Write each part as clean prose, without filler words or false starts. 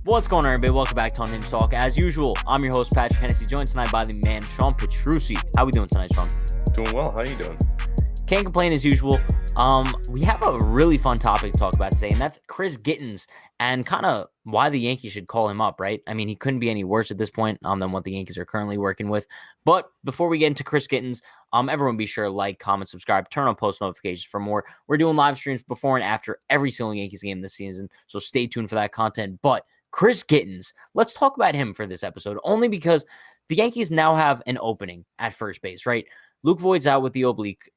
What's going on, everybody? Welcome back to Unhinged Talk. As usual, I'm your host, Patrick Hennessy, joined tonight by the man, Sean Petrucci. How we doing tonight, Sean? Doing well. How you doing? Can't complain as usual. We have a really fun topic to talk about today, and that's Chris Gittens and kind of why the Yankees should call him up, right? I mean, he couldn't be any worse at this point than what the Yankees are currently working with. But before we get into Chris Gittens, everyone be sure to like, comment, subscribe, turn on post notifications for more. We're doing live streams before and after every single Yankees game this season, so stay tuned for that content. But Chris Gittens, let's talk about him for this episode, only because the Yankees now have an opening at first base, right? Luke Voit's out with the oblique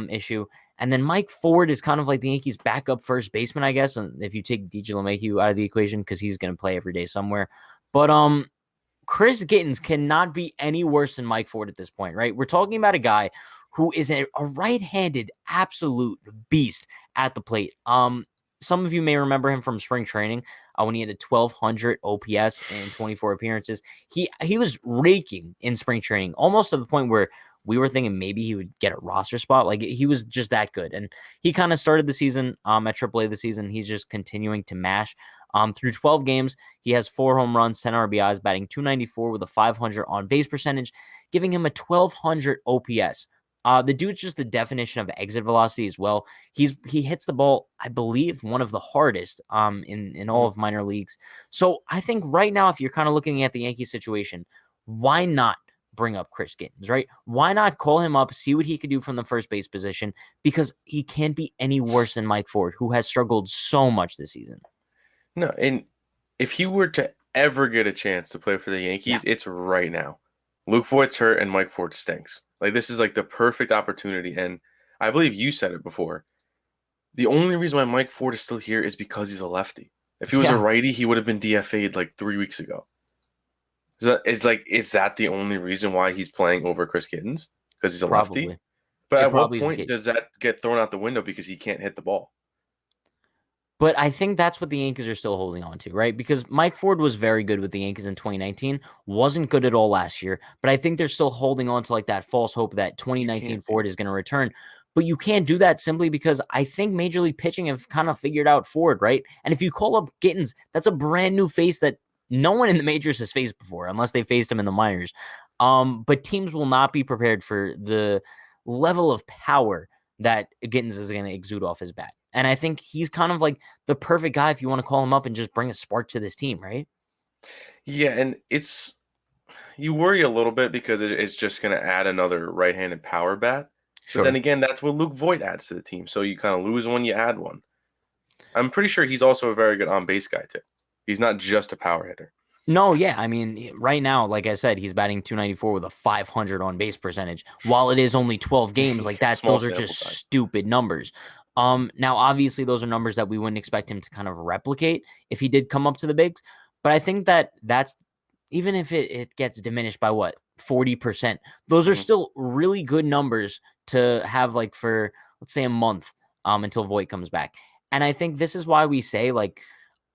issue. And then Mike Ford is kind of like the Yankees' backup first baseman, I guess. And if you take DJ LeMahieu out of the equation, because he's going to play every day somewhere. But Chris Gittens cannot be any worse than Mike Ford at this point, right? We're talking about a guy who is a right-handed absolute beast at the plate. Some of you may remember him from spring training when he had a 1,200 OPS in 24 appearances. He was raking in spring training, almost to the point where we were thinking maybe he would get a roster spot. Like, he was just that good. And he kind of started the season at AAA this season. He's just continuing to mash. Through 12 games, he has 4 home runs, 10 RBIs, batting .294 with a .500 on base percentage, giving him a 1,200 OPS. The dude's just the definition of exit velocity as well. He hits the ball, I believe, one of the hardest in all of minor leagues. So I think right now, if you're kind of looking at the Yankees situation, why not bring up Chris Gittens, right? Why not call him up, see what he could do from the first base position? Because he can't be any worse than Mike Ford, who has struggled so much this season. No, and if he were to ever get a chance to play for the Yankees, it's right now. Luke Voit's hurt and Mike Ford stinks. Like, this is like the perfect opportunity. And I believe you said it before. The only reason why Mike Ford is still here is because he's a lefty. If he was a righty, he would have been DFA'd like 3 weeks ago. Is that the only reason why he's playing over Chris Gittens? Because he's a lefty? But at what point does that get thrown out the window because he can't hit the ball? But I think that's what the Yankees are still holding on to, right? Because Mike Ford was very good with the Yankees in 2019, wasn't good at all last year, but I think they're still holding on to like that false hope that 2019 Ford is going to return. But you can't do that simply because I think Major League Pitching have kind of figured out Ford, right? And if you call up Gittens, that's a brand new face that no one in the majors has faced before, unless they faced him in the minors. But teams will not be prepared for the level of power that Gittens is going to exude off his bat. And I think he's kind of like the perfect guy if you want to call him up and just bring a spark to this team, right? Yeah, and you worry a little bit because it's just going to add another right-handed power bat. Sure. But then again, that's what Luke Voit adds to the team. So you kind of lose one, you add one. I'm pretty sure he's also a very good on-base guy, too. He's not just a power hitter. No, yeah. I mean, right now, like I said, he's batting .294 with a .500 on base percentage. While it is only 12 games, like that, those are just stupid numbers. Now, obviously, those are numbers that we wouldn't expect him to kind of replicate if he did come up to the bigs. But I think that's even if it gets diminished by 40%, those are still really good numbers to have like for, let's say, a month until Voit comes back. And I think this is why we say, like,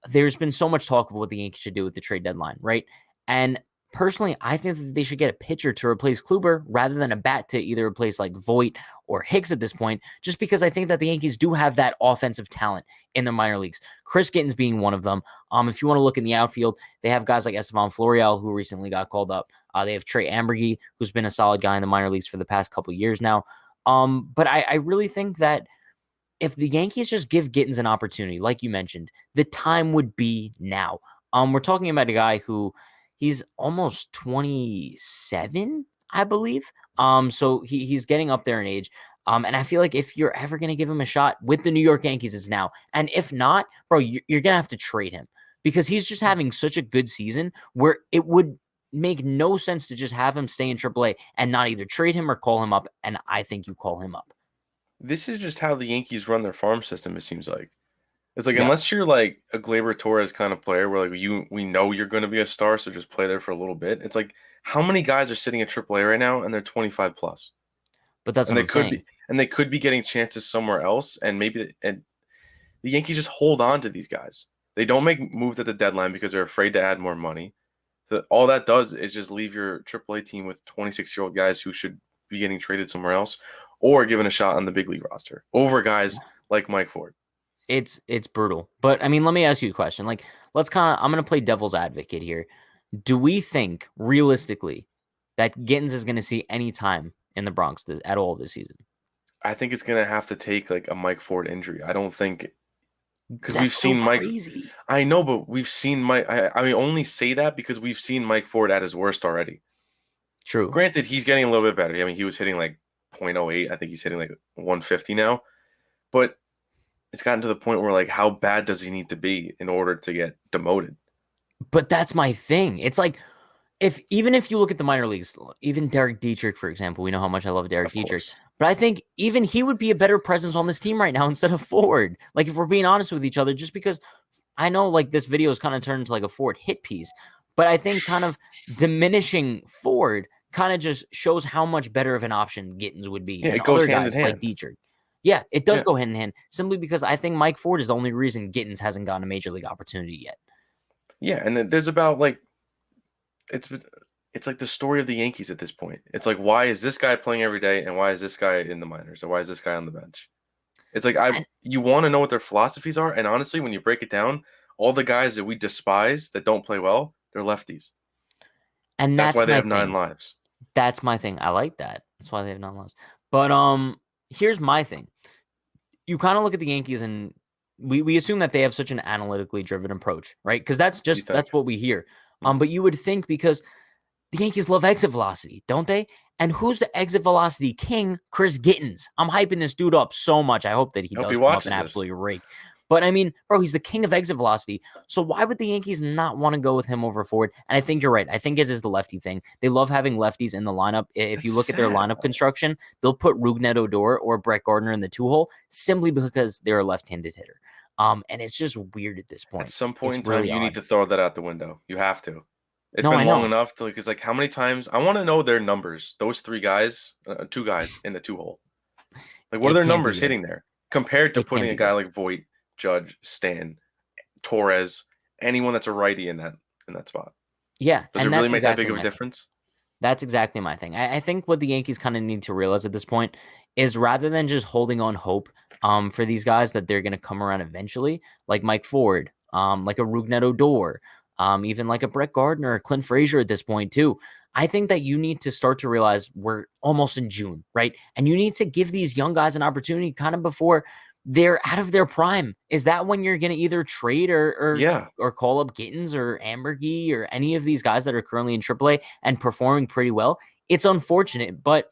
there's been so much talk of what the Yankees should do with the trade deadline, right? And personally, I think that they should get a pitcher to replace Kluber rather than a bat to either replace like Voit or Hicks at this point, just because I think that the Yankees do have that offensive talent in the minor leagues. Chris Gittens being one of them. If you want to look in the outfield, they have guys like Estevan Florial, who recently got called up. They have Trey Ambergy, who's been a solid guy in the minor leagues for the past couple of years now. But I really think that if the Yankees just give Gittens an opportunity, like you mentioned, the time would be now. We're talking about a guy who he's almost 27, I believe. So he's getting up there in age. And I feel like if you're ever going to give him a shot with the New York Yankees, it's now. And if not, bro, you're going to have to trade him because he's just having such a good season where it would make no sense to just have him stay in AAA and not either trade him or call him up. And I think you call him up. This is just how the Yankees run their farm system, it seems like. It's like, unless you're like a Gleyber Torres kind of player where like we know you're going to be a star, so just play there for a little bit. It's like, how many guys are sitting at AAA right now and they're 25 plus? But that's what I'm saying. They could be getting chances somewhere else, and the Yankees just hold on to these guys. They don't make moves at the deadline because they're afraid to add more money. So all that does is just leave your AAA team with 26-year-old guys who should be getting traded somewhere else or given a shot on the big league roster over guys like Mike Ford. It's brutal. But I mean, let me ask you a question. Like, I'm gonna play devil's advocate here. Do we think realistically that Gittens is gonna see any time in the Bronx at all this season? I think it's gonna have to take like a Mike Ford injury. I don't think because we've That's so seen Mike. crazy. I know, but we've seen Mike. I only say that because we've seen Mike Ford at his worst already. True. Granted, he's getting a little bit better. I mean, he was hitting like .08. I think he's hitting like 150 now. But it's gotten to the point where like, how bad does he need to be in order to get demoted? But that's my thing. It's like even if you look at the minor leagues, even Derek Dietrich, for example, we know how much I love Derek Of Dietrich. course. But I think even he would be a better presence on this team right now instead of Ford. Like if we're being honest with each other, just because I know like this video is kind of turned into like a Ford hit piece, but I think kind of diminishing Ford kind of just shows how much better of an option Gittens would be Yeah, than it goes other hand in guys like hand. Dietrich. Yeah, it does Yeah. go hand in hand simply because I think Mike Ford is the only reason Gittens hasn't gotten a major league opportunity yet. Yeah, and then there's about like it's it's like the story of the Yankees at this point. It's like why is this guy playing every day and why is this guy in the minors or why is this guy on the bench? It's like And you want to know what their philosophies are, and honestly, when you break it down, all the guys that we despise that don't play well, they're lefties. and That's that's why they my have nine thing. lives. That's my thing. I like that. That's why they have not lost. But here's my thing. You kind of look at the Yankees and we assume that they have such an analytically driven approach, right? Because You think? that's what we hear. Mhm. But you would think because the Yankees love exit velocity, don't they? And who's the exit velocity king? Chris Gittens. I'm hyping this dude up so much. I hope that he I hope he does come up and watches this. absolutely rake. But I mean, bro, he's the king of exit velocity. So why would the Yankees not want to go with him over Ford? And I think you're right. I think it is the lefty thing. They love having lefties in the lineup. If That's you look at their sad. lineup construction, they'll put Rougned Odor or Brett Gardner in the 2-hole simply because they're a left-handed hitter. And it's just weird at this At point. some point It's in time, really you need odd. to throw that out the window. You have to. It's No, I been long know. enough to because like how many times I want to know their numbers. Those three guys, two guys in the 2-hole. Like what are It their can't be numbers good. hitting there compared to It can't putting a be guy good. like Voit, Judge, Stan, Torres, anyone that's a righty in that spot? Yeah, Does it and really that's make that big exactly of a my thing. difference? That's exactly my thing. I think what the Yankees kind of need to realize at this point is rather than just holding on hope for these guys that they're going to come around eventually, like Mike Ford, like a Rougned Odor, even like a Brett Gardner or Clint Frazier at this point too. I think that you need to start to realize we're almost in June, right? And you need to give these young guys an opportunity kind of before they're out of their prime. Is that when you're going to either trade Yeah, or call up Gittens or Ambergy or any of these guys that are currently in AAA and performing pretty well? It's unfortunate, but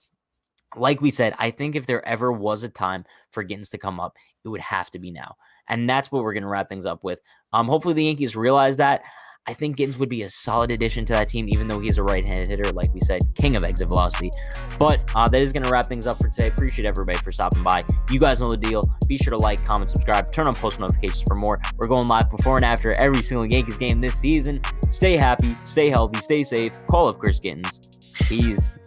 like we said, I think if there ever was a time for Gittens to come up, it would have to be now. And that's what we're going to wrap things up with. Hopefully the Yankees realize that. I think Gittens would be a solid addition to that team, even though he's a right-handed hitter, like we said, king of exit velocity. But that is going to wrap things up for today. Appreciate everybody for stopping by. You guys know the deal. Be sure to like, comment, subscribe, turn on post notifications for more. We're going live before and after every single Yankees game this season. Stay happy, stay healthy, stay safe. Call up Chris Gittens. Peace.